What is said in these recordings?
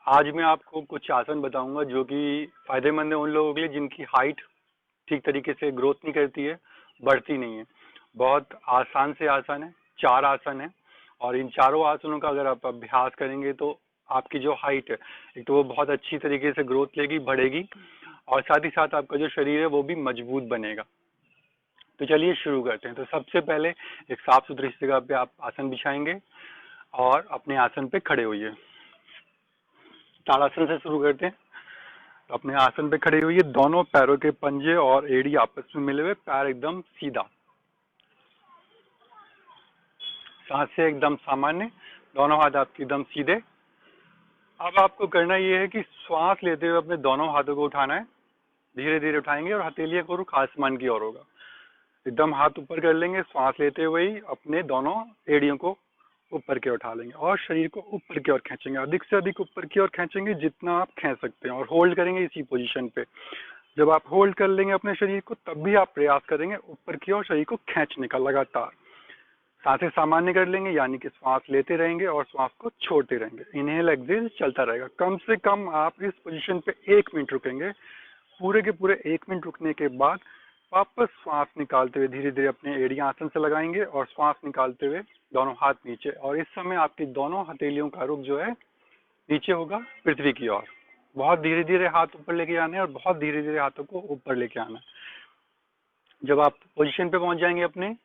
आज मैं आपको कुछ आसन बताऊंगा जो कि फायदेमंद है उन लोगों के लिए जिनकी हाइट ठीक तरीके से ग्रोथ नहीं करती है, बढ़ती नहीं है। बहुत आसान से आसन है, 4 आसन है और इन चारों आसनों का अगर आप अभ्यास करेंगे तो आपकी जो हाइट है, एक तो वो बहुत अच्छी तरीके से ग्रोथ लेगी, बढ़ेगी और साथ ही साथ आपका जो शरीर है वो भी मजबूत बनेगा। तो चलिए शुरू करते हैं। तो सबसे पहले एक साफ सुथरी जगह पे आप आसन बिछाएंगे और अपने आसन पे खड़े होइए। ताड़ासन से शुरू करते हैं। तो अपने आसन पे खड़े हुई, दोनों पैरों के पंजे और एड़ी आपस में मिले हुए, पैर एकदम सीधा, सांसें एकदम सामान्य, दोनों हाथ आपके एकदम सीधे। अब आपको करना ये है कि श्वास लेते हुए अपने दोनों हाथों को उठाना है, धीरे धीरे उठाएंगे और हथेलियों को रुख आसमान की ओर होगा। एकदम हाथ ऊपर कर लेंगे, श्वास लेते हुए ही अपने दोनों एड़ियों को ऊपर की ओर उठा लेंगे और शरीर को ऊपर की ओर खींचेंगे, अधिक से अधिक ऊपर की ओर खींचेंगे जितना आप खींच सकते हैं और होल्ड करेंगे इसी पोजीशन पे। जब आप होल्ड कर लेंगे अपने शरीर को, तब भी आप प्रयास करेंगे ऊपर की ओर शरीर को खींचने का लगातार। सांसें सामान्य कर लेंगे, यानी कि श्वास लेते रहेंगे और श्वास को छोड़ते रहेंगे। इनहेल एक्सहेल चलता रहेगा। कम से कम आप इस पोजीशन पे 1 मिनट रुकेंगे। पूरे के पूरे 1 मिनट रुकने के बाद वापस श्वास निकालते हुए धीरे धीरे अपने एड़ियां आसन से लगाएंगे और श्वास निकालते हुए दोनों हाथ नीचे, और इस समय आपकी दोनों हथेलियों का रुख जो है नीचे होगा पृथ्वी की ओर। बहुत धीरे धीरे हाथ ऊपर लेके आने और बहुत धीरे धीरे हाथों को ऊपर लेके आना। जब आप पोजीशन पे पहुंच जाएंगे अपने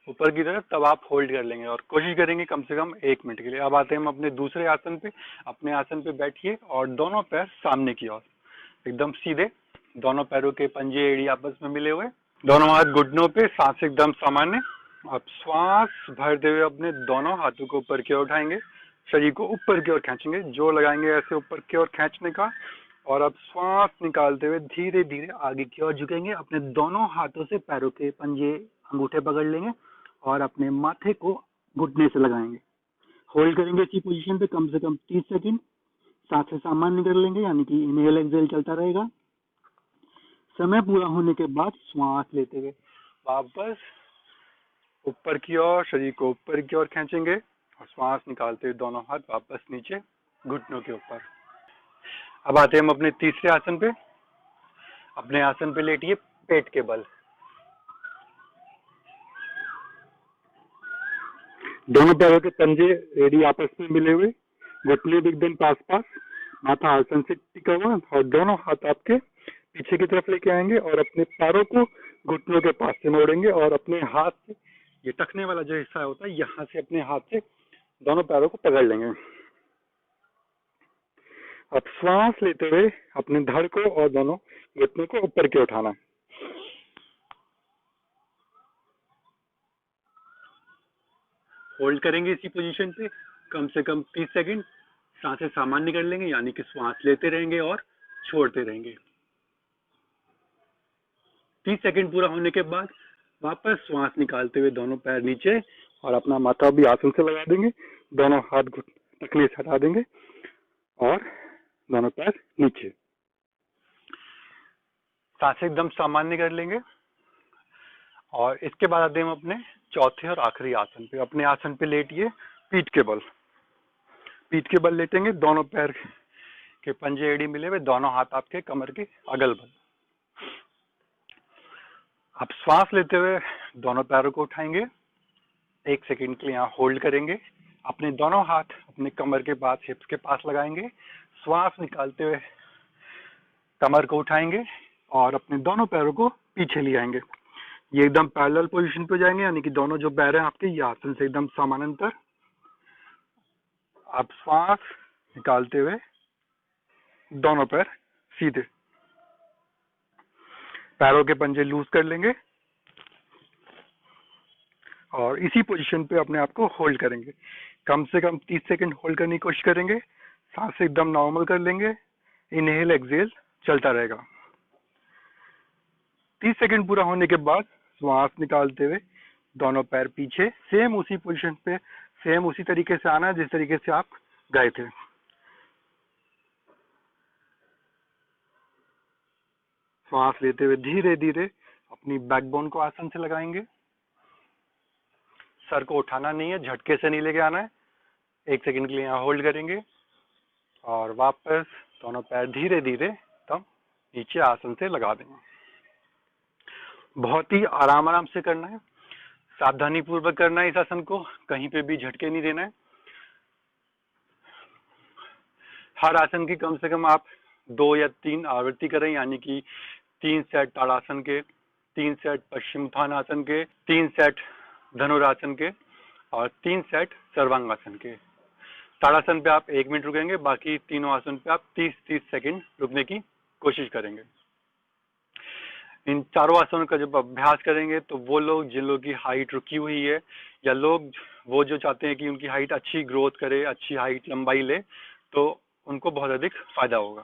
ऊपर की तरफ, तब आप होल्ड कर लेंगे और कोशिश करेंगे कम से कम 1 मिनट के लिए। अब आते हैं हम अपने दूसरे आसन पे। अपने आसन पे बैठिए और दोनों पैर सामने की ओर एकदम सीधे, दोनों पैरों के पंजे एड़ी आपस में मिले हुए, दोनों हाथ घुटनों पे, सांस एकदम सामान्य। अब श्वास भरते हुए अपने दोनों हाथों को ऊपर की ओर उठाएंगे, शरीर को ऊपर की ओर खींचेंगे, जोर लगाएंगे ऐसे ऊपर की ओर खींचने का। और अब श्वास निकालते हुए धीरे धीरे आगे की ओर झुकेंगे, अपने दोनों हाथों से पैरों के पंजे अंगूठे पकड़ लेंगे और अपने माथे को घुटने से लगाएंगे। होल्ड करेंगे इसी पोजीशन पे कम से कम 30 सेकंड। सांसें सामान्य कर लेंगे, यानी कि इनहेल एक्सहेल चलता रहेगा। समय पूरा होने के बाद श्वास लेते हुए वापस ऊपर की ओर शरीर को ऊपर की ओर खींचेंगे और श्वास निकालते हुए दोनों हाथ वापस नीचे घुटनों के ऊपर। अब आते हैं हम अपने तीसरे आसन पे। अपने आसन पे लेटिए पेट के बल, दोनों पैरों के पंजे एड़ी आपस में मिले हुए, घुटने एकदम पास पास, माथा आसन से टिका हुआ और दोनों हाथ आपके पीछे की तरफ लेके आएंगे और अपने पैरों को घुटनों के पास से मोड़ेंगे और अपने हाथ से, ये टखने वाला जो हिस्सा होता है, यहाँ से अपने हाथ से दोनों पैरों को पकड़ लेंगे। अब श्वास लेते हुए अपने धड़ को और दोनों घुटनों को ऊपर की उठाना। होल्ड करेंगे इसी पोजीशन पे कम से कम 30 सेकंड। सांसें सामान्य कर लेंगे, यानी कि श्वास लेते रहेंगे और छोड़ते रहेंगे। 30 सेकंड पूरा होने के बाद वापस श्वास निकालते हुए दोनों पैर नीचे और अपना माथा भी आसन से लगा देंगे, दोनों हाथ टखने से हटा देंगे और दोनों पैर नीचे। सांसें एकदम सामान्य कर लेंगे और इसके बाद आते हैं हम अपने चौथे और आखिरी आसन पे। अपने आसन पे लेटिए पीठ के बल, पीठ के बल लेटेंगे, दोनों पैर के पंजे एड़ी मिले हुए, दोनों हाथ आपके कमर के अगल बगल। आप श्वास लेते हुए दोनों पैरों को उठाएंगे, 1 सेकंड के लिए यहाँ होल्ड करेंगे, अपने दोनों हाथ अपने कमर के पास, हिप्स के पास लगाएंगे। श्वास निकालते हुए कमर को उठाएंगे और अपने दोनों पैरों को पीछे ले आएंगे। ये एकदम पैरेलल पोजीशन पे जाएंगे, यानी कि दोनों जो पैर हैं आपके ये आसन से एकदम समानांतर। आप श्वास निकालते हुए दोनों पैर सीधे, पैरों के पंजे लूज कर लेंगे और इसी पोजीशन पे अपने आप को होल्ड करेंगे। कम से कम 30 सेकंड होल्ड करने की कोशिश करेंगे। सांस एकदम नॉर्मल कर लेंगे, इनहेल एक्सहेल चलता रहेगा। 30 सेकंड पूरा होने के बाद श्वास निकालते हुए दोनों पैर पीछे, सेम उसी पोजीशन पे, सेम उसी तरीके से आना है जिस तरीके से आप गए थे। श्वास लेते हुए धीरे धीरे अपनी बैकबोन को आसन से लगाएंगे। सर को उठाना नहीं है, झटके से नहीं लेके आना है। 1 सेकंड के लिए यहाँ होल्ड करेंगे और वापस दोनों पैर धीरे धीरे तब नीचे आसन से लगा देंगे। बहुत ही आराम आराम से करना है, सावधानी पूर्वक करना है इस आसन को, कहीं पे भी झटके नहीं देना है। हर आसन की कम से कम आप 2 या 3 आवृत्ति करें, यानी कि 3 सेट ताड़ासन के, 3 सेट पश्चिमोत्थानासन के, 3 सेट धनुरासन के और 3 सेट सर्वांगासन के। ताड़ासन पे आप 1 मिनट रुकेंगे, बाकी तीनों आसन पे आप 30-30 सेकंड रुकने की कोशिश करेंगे। इन चारों आसनों का जब अभ्यास करेंगे तो वो लोग जिन लोगों की हाइट रुकी हुई है, या लोग वो जो चाहते हैं कि उनकी हाइट अच्छी ग्रोथ करे, अच्छी हाइट लंबाई ले, तो उनको बहुत अधिक फायदा होगा।